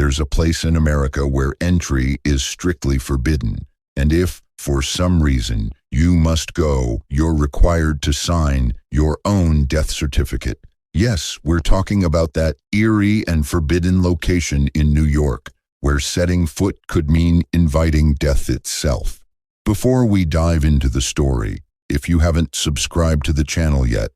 There's a place in America where entry is strictly forbidden, and if, for some reason, you must go, you're required to sign your own death certificate. Yes, we're talking about that eerie and forbidden location in New York, where setting foot could mean inviting death itself. Before we dive into the story, if you haven't subscribed to the channel yet,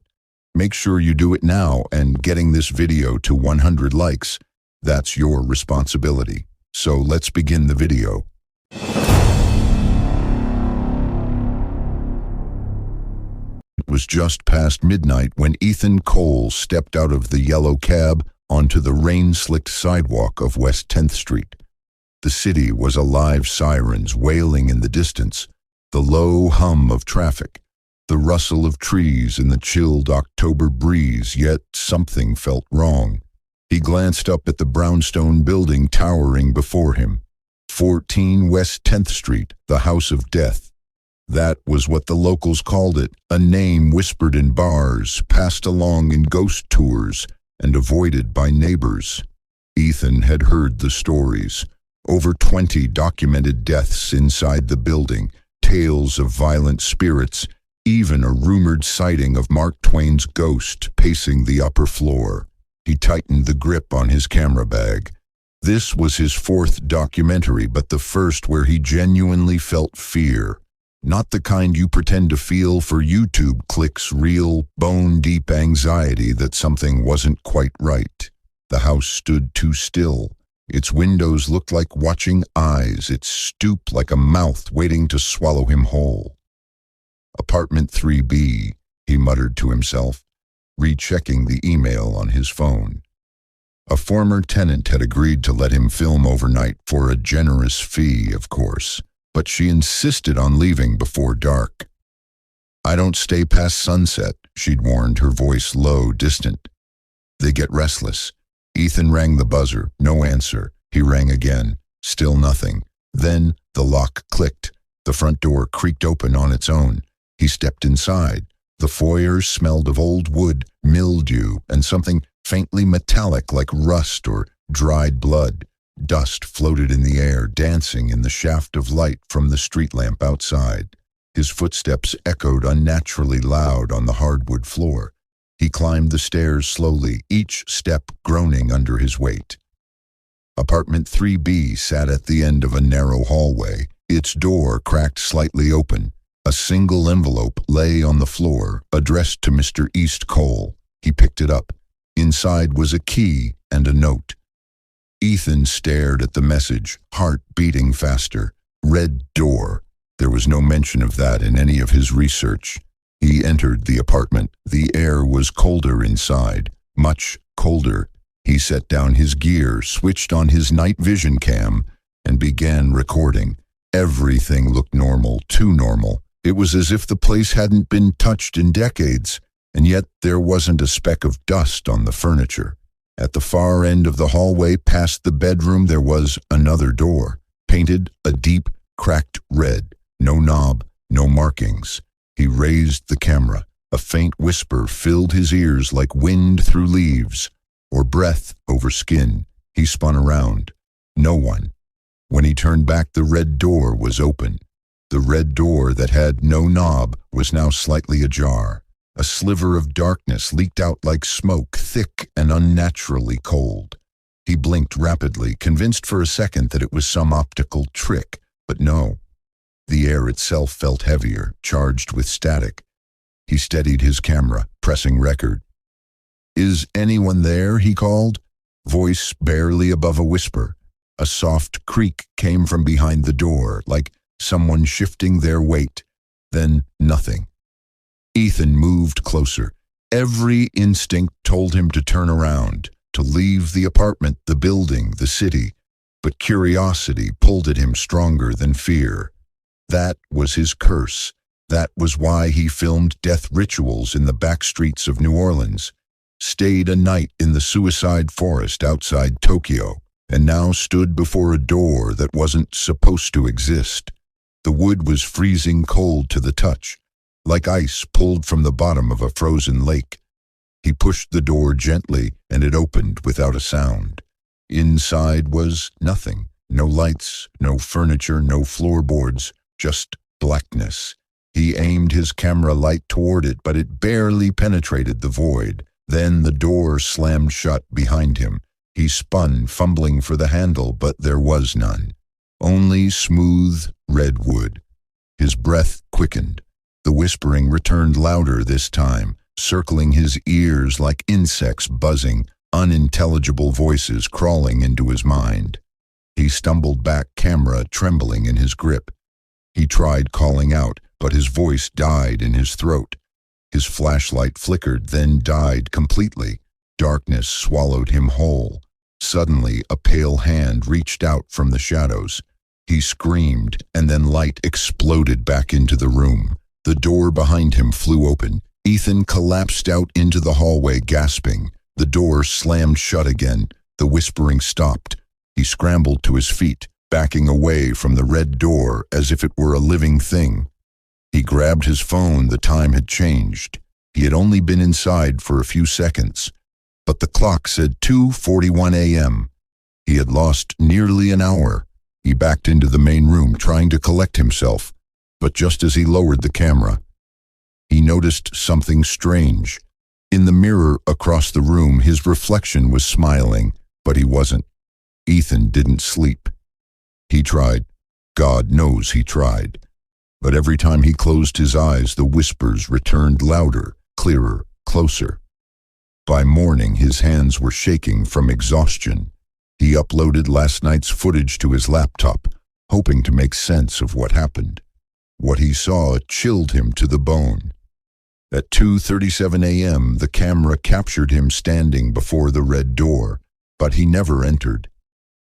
make sure you do it now, and getting this video to 100 likes, that's your responsibility. So let's begin the video. It was just past midnight when Ethan Cole stepped out of the yellow cab onto the rain-slicked sidewalk of West 10th Street. The city was alive, sirens wailing in the distance, the low hum of traffic, the rustle of trees in the chilled October breeze, yet something felt wrong. He glanced up at the brownstone building towering before him. 14 West 10th Street, the House of Death. That was what the locals called it, a name whispered in bars, passed along in ghost tours, and avoided by neighbors. Ethan had heard the stories. Over 20 documented deaths inside the building, tales of violent spirits, even a rumored sighting of Mark Twain's ghost pacing the upper floor. He tightened the grip on his camera bag. This was his fourth documentary, but the first where he genuinely felt fear. Not the kind you pretend to feel for YouTube clicks, real, bone-deep anxiety that something wasn't quite right. The house stood too still. Its windows looked like watching eyes, its stoop like a mouth waiting to swallow him whole. Apartment 3B, he muttered to himself, rechecking the email on his phone. A former tenant had agreed to let him film overnight for a generous fee, of course, but she insisted on leaving before dark. "I don't stay past sunset," she'd warned, her voice low, distant. "They get restless." Ethan rang the buzzer, no answer. He rang again, still nothing. Then the lock clicked. The front door creaked open on its own. He stepped inside. The foyer smelled of old wood, mildew, and something faintly metallic like rust or dried blood. Dust floated in the air, dancing in the shaft of light from the street lamp outside. His footsteps echoed unnaturally loud on the hardwood floor. He climbed the stairs slowly, each step groaning under his weight. Apartment 3B sat at the end of a narrow hallway, its door cracked slightly open. A single envelope lay on the floor, addressed to Mr. East Cole. He picked it up. Inside was a key and a note. Ethan stared at the message, heart beating faster. Red door. There was no mention of that in any of his research. He entered the apartment. The air was colder inside, much colder. He set down his gear, switched on his night vision cam, and began recording. Everything looked normal, too normal. It was as if the place hadn't been touched in decades, and yet there wasn't a speck of dust on the furniture. At the far end of the hallway, past the bedroom, there was another door, painted a deep, cracked red. No knob, no markings. He raised the camera. A faint whisper filled his ears like wind through leaves, or breath over skin. He spun around. No one. When he turned back, the red door was open. The red door that had no knob was now slightly ajar. A sliver of darkness leaked out like smoke, thick and unnaturally cold. He blinked rapidly, convinced for a second that it was some optical trick, but no. The air itself felt heavier, charged with static. He steadied his camera, pressing record. "Is anyone there?" he called, voice barely above a whisper. A soft creak came from behind the door, like someone shifting their weight. Then nothing. Ethan moved closer. Every instinct told him to turn around, to leave the apartment, the building, the city. But curiosity pulled at him stronger than fear. That was his curse. That was why he filmed death rituals in the back streets of New Orleans, stayed a night in the suicide forest outside Tokyo, and now stood before a door that wasn't supposed to exist. The wood was freezing cold to the touch, like ice pulled from the bottom of a frozen lake. He pushed the door gently, and it opened without a sound. Inside was nothing. No lights, no furniture, no floorboards, just blackness. He aimed his camera light toward it, but it barely penetrated the void. Then the door slammed shut behind him. He spun, fumbling for the handle, but there was none. Only smooth red wood. His breath quickened. The whispering returned louder this time, circling his ears like insects buzzing, unintelligible voices crawling into his mind. He stumbled back, camera trembling in his grip. He tried calling out, but his voice died in his throat. His flashlight flickered, then died completely. Darkness swallowed him whole. Suddenly, a pale hand reached out from the shadows. He screamed, and then light exploded back into the room. The door behind him flew open. Ethan collapsed out into the hallway, gasping. The door slammed shut again. The whispering stopped. He scrambled to his feet, backing away from the red door as if it were a living thing. He grabbed his phone. The time had changed. He had only been inside for a few seconds, but the clock said 2:41 a.m. He had lost nearly an hour. He backed into the main room, trying to collect himself, but just as he lowered the camera, he noticed something strange. In the mirror across the room, his reflection was smiling, but he wasn't. Ethan didn't sleep. He tried. God knows he tried. But every time he closed his eyes, the whispers returned louder, clearer, closer. By morning, his hands were shaking from exhaustion. He uploaded last night's footage to his laptop, hoping to make sense of what happened. What he saw chilled him to the bone. At 2:37 a.m., the camera captured him standing before the red door, but he never entered.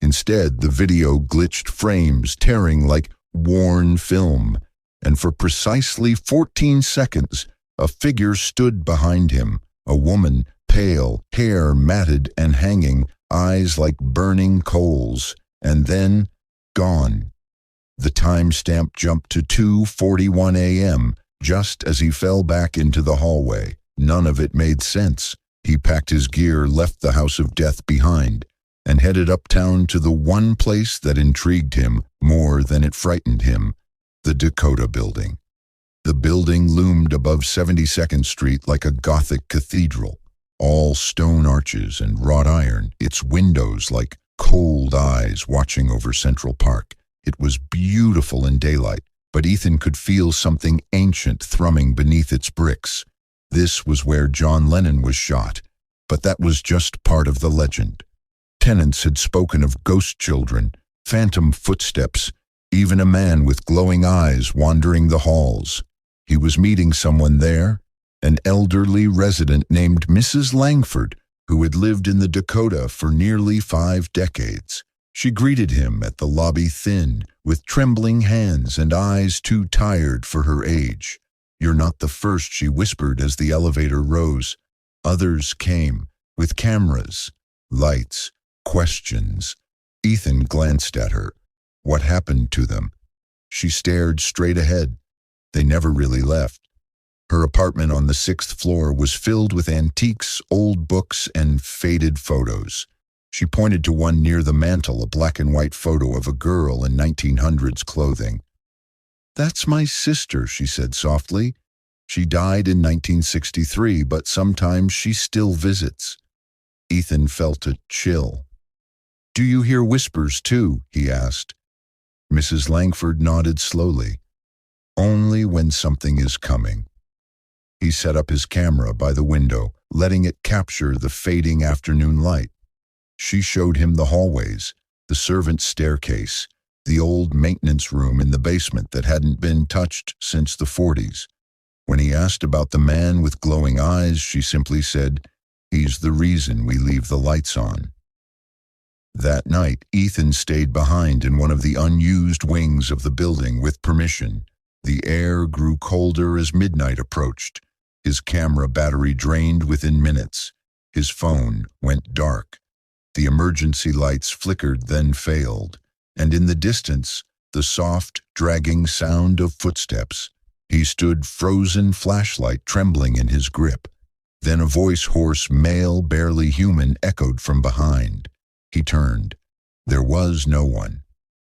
Instead, the video glitched frames, tearing like worn film, and for precisely 14 seconds, a figure stood behind him, a woman, pale, hair matted and hanging, eyes like burning coals, and then gone. The timestamp jumped to 2:41 a.m., just as he fell back into the hallway. None of it made sense. He packed his gear, left the house of death behind, and headed uptown to the one place that intrigued him more than it frightened him, the Dakota building. The building loomed above 72nd Street like a Gothic cathedral, all stone arches and wrought iron, its windows like cold eyes watching over Central Park. It was beautiful in daylight, but Ethan could feel something ancient thrumming beneath its bricks. This was where John Lennon was shot, but that was just part of the legend. Tenants had spoken of ghost children, phantom footsteps, even a man with glowing eyes wandering the halls. He was meeting someone there, an elderly resident named Mrs. Langford, who had lived in the Dakota for nearly 5 decades. She greeted him at the lobby, thin, with trembling hands and eyes too tired for her age. "You're not the first," she whispered as the elevator rose. Others came, with cameras, lights, questions. Ethan glanced at her. What happened to them? She stared straight ahead. They never really left. Her apartment on the 6th floor was filled with antiques, old books, and faded photos. She pointed to one near the mantel, a black and white photo of a girl in 1900s clothing. "That's my sister," she said softly. "She died in 1963, but sometimes she still visits." Ethan felt a chill. "Do you hear whispers too?" he asked. Mrs. Langford nodded slowly. "Only when something is coming." He set up his camera by the window, letting it capture the fading afternoon light. She showed him the hallways, the servants' staircase, the old maintenance room in the basement that hadn't been touched since the 40s. When he asked about the man with glowing eyes, she simply said, "He's the reason we leave the lights on." That night, Ethan stayed behind in one of the unused wings of the building with permission. The air grew colder as midnight approached. His camera battery drained within minutes. His phone went dark. The emergency lights flickered, then failed, and in the distance, the soft, dragging sound of footsteps. He stood frozen, flashlight trembling in his grip. Then a voice, hoarse, male, barely human, echoed from behind. He turned. There was no one.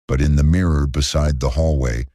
But in the mirror beside the hallway,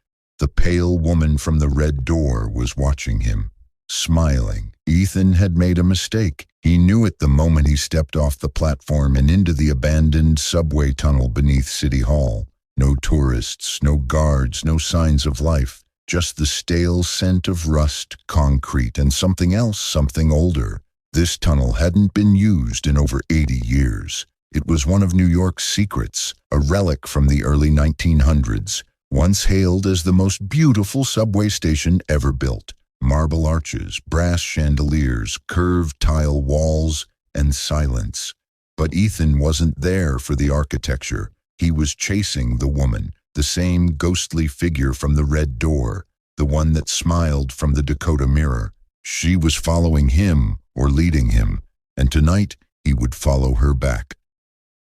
the pale woman from the red door was watching him, smiling. Ethan had made a mistake. He knew it the moment he stepped off the platform and into the abandoned subway tunnel beneath City Hall. No tourists, no guards, no signs of life. Just the stale scent of rust, concrete, and something else, something older. This tunnel hadn't been used in over 80 years. It was one of New York's secrets, a relic from the early 1900s, once hailed as the most beautiful subway station ever built. Marble arches, brass chandeliers, curved tile walls, and silence. But Ethan wasn't there for the architecture. He was chasing the woman, the same ghostly figure from the red door, the one that smiled from the Dakota mirror. She was following him or leading him, and tonight he would follow her back.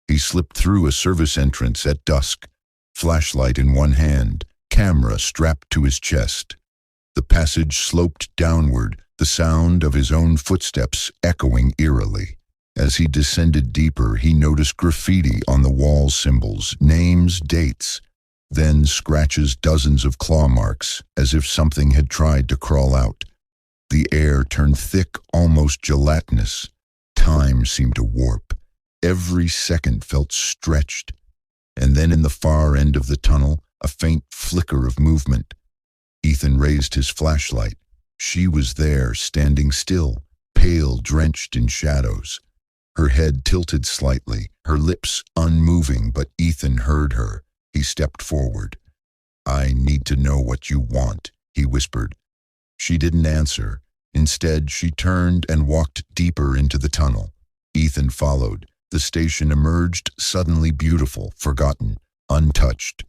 He slipped through a service entrance at dusk, flashlight in one hand, camera strapped to his chest. The passage sloped downward, the sound of his own footsteps echoing eerily. As he descended deeper, he noticed graffiti on the wall symbols, names, dates, then scratches, dozens of claw marks, as if something had tried to crawl out. The air turned thick, almost gelatinous. Time seemed to warp. Every second felt stretched. And then in the far end of the tunnel, a faint flicker of movement. Ethan raised his flashlight. She was there, standing still, pale, drenched in shadows. Her head tilted slightly, her lips unmoving, but Ethan heard her. He stepped forward. "I need to know what you want," he whispered. She didn't answer. Instead, she turned and walked deeper into the tunnel. Ethan followed. The station emerged suddenly beautiful, forgotten, untouched.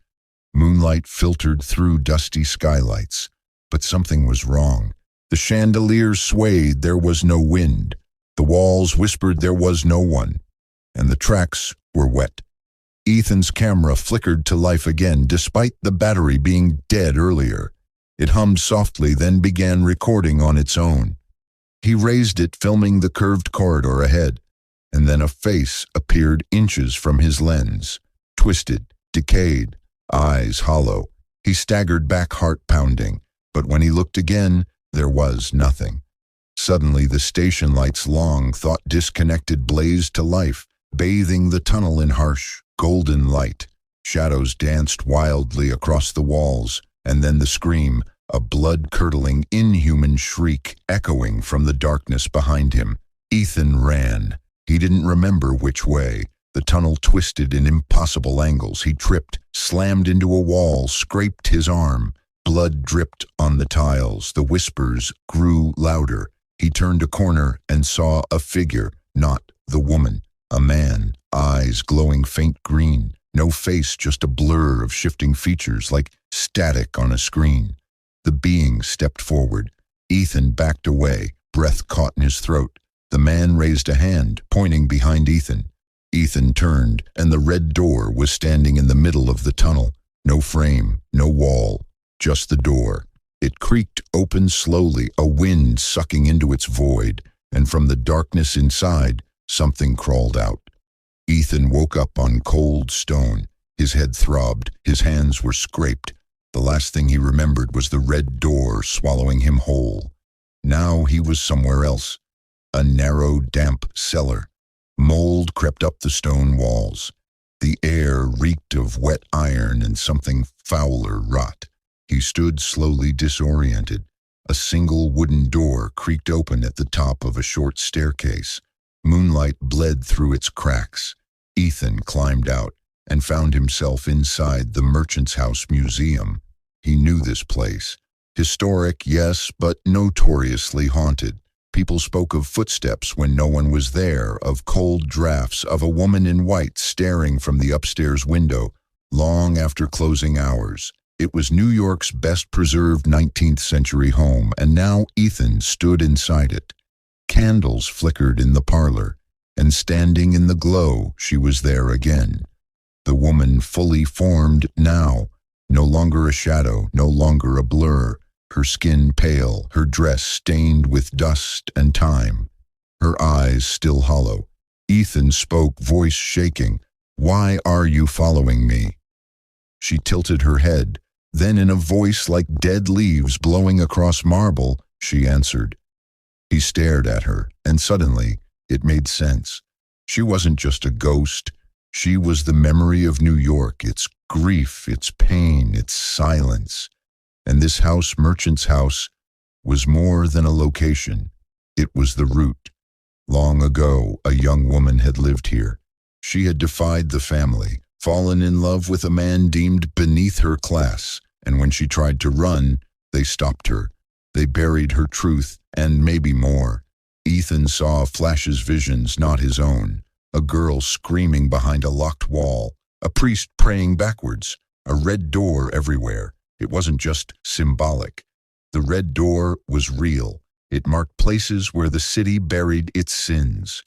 Moonlight filtered through dusty skylights. But something was wrong. The chandeliers swayed, there was no wind. The walls whispered there was no one. And the tracks were wet. Ethan's camera flickered to life again, despite the battery being dead earlier. It hummed softly, then began recording on its own. He raised it, filming the curved corridor ahead. And then a face appeared inches from his lens, twisted, decayed, eyes hollow. He staggered back, heart pounding, but when he looked again, there was nothing. Suddenly, the station lights, long thought disconnected, blazed to life, bathing the tunnel in harsh, golden light. Shadows danced wildly across the walls, and then the scream, a blood-curdling, inhuman shriek echoing from the darkness behind him. Ethan ran. He didn't remember which way. The tunnel twisted in impossible angles. He tripped, slammed into a wall, scraped his arm. Blood dripped on the tiles. The whispers grew louder. He turned a corner and saw a figure, not the woman. A man, eyes glowing faint green. No face, just a blur of shifting features like static on a screen. The being stepped forward. Ethan backed away, breath caught in his throat. The man raised a hand, pointing behind Ethan. Ethan turned, and the red door was standing in the middle of the tunnel. No frame, no wall, just the door. It creaked open slowly, a wind sucking into its void, and from the darkness inside, something crawled out. Ethan woke up on cold stone. His head throbbed, his hands were scraped. The last thing he remembered was the red door swallowing him whole. Now he was somewhere else. A narrow, damp cellar. Mold crept up the stone walls. The air reeked of wet iron and something fouler rot. He stood slowly, disoriented. A single wooden door creaked open at the top of a short staircase. Moonlight bled through its cracks. Ethan climbed out and found himself inside the Merchant's House Museum. He knew this place. Historic, yes, but notoriously haunted. People spoke of footsteps when no one was there, of cold drafts, of a woman in white staring from the upstairs window, long after closing hours. It was New York's best-preserved 19th-century home, and now Ethan stood inside it. Candles flickered in the parlor, and standing in the glow, she was there again. The woman fully formed now, no longer a shadow, no longer a blur. Her skin pale, her dress stained with dust and time. Her eyes still hollow. Ethan spoke, voice shaking. Why are you following me?" She tilted her head. Then in a voice like dead leaves blowing across marble, she answered. He stared at her, and suddenly, it made sense. She wasn't just a ghost. She was the memory of New York, its grief, its pain, its silence. And this house, Merchant's House, was more than a location. It was the root. Long ago, a young woman had lived here. She had defied the family, fallen in love with a man deemed beneath her class, and when she tried to run, they stopped her. They buried her truth, and maybe more. Ethan saw flashes, visions not his own. A girl screaming behind a locked wall, a priest praying backwards, a red door everywhere. It wasn't just symbolic. The red door was real. It marked places where the city buried its sins.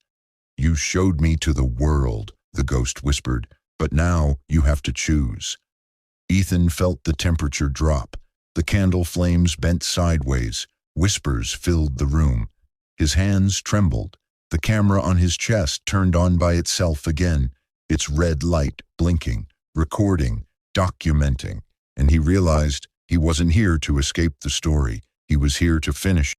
"You showed me to the world," the ghost whispered, "but now you have to choose." Ethan felt the temperature drop. The candle flames bent sideways. Whispers filled the room. His hands trembled. The camera on his chest turned on by itself again, its red light blinking, recording, documenting, and he realized he wasn't here to escape the story. He was here to finish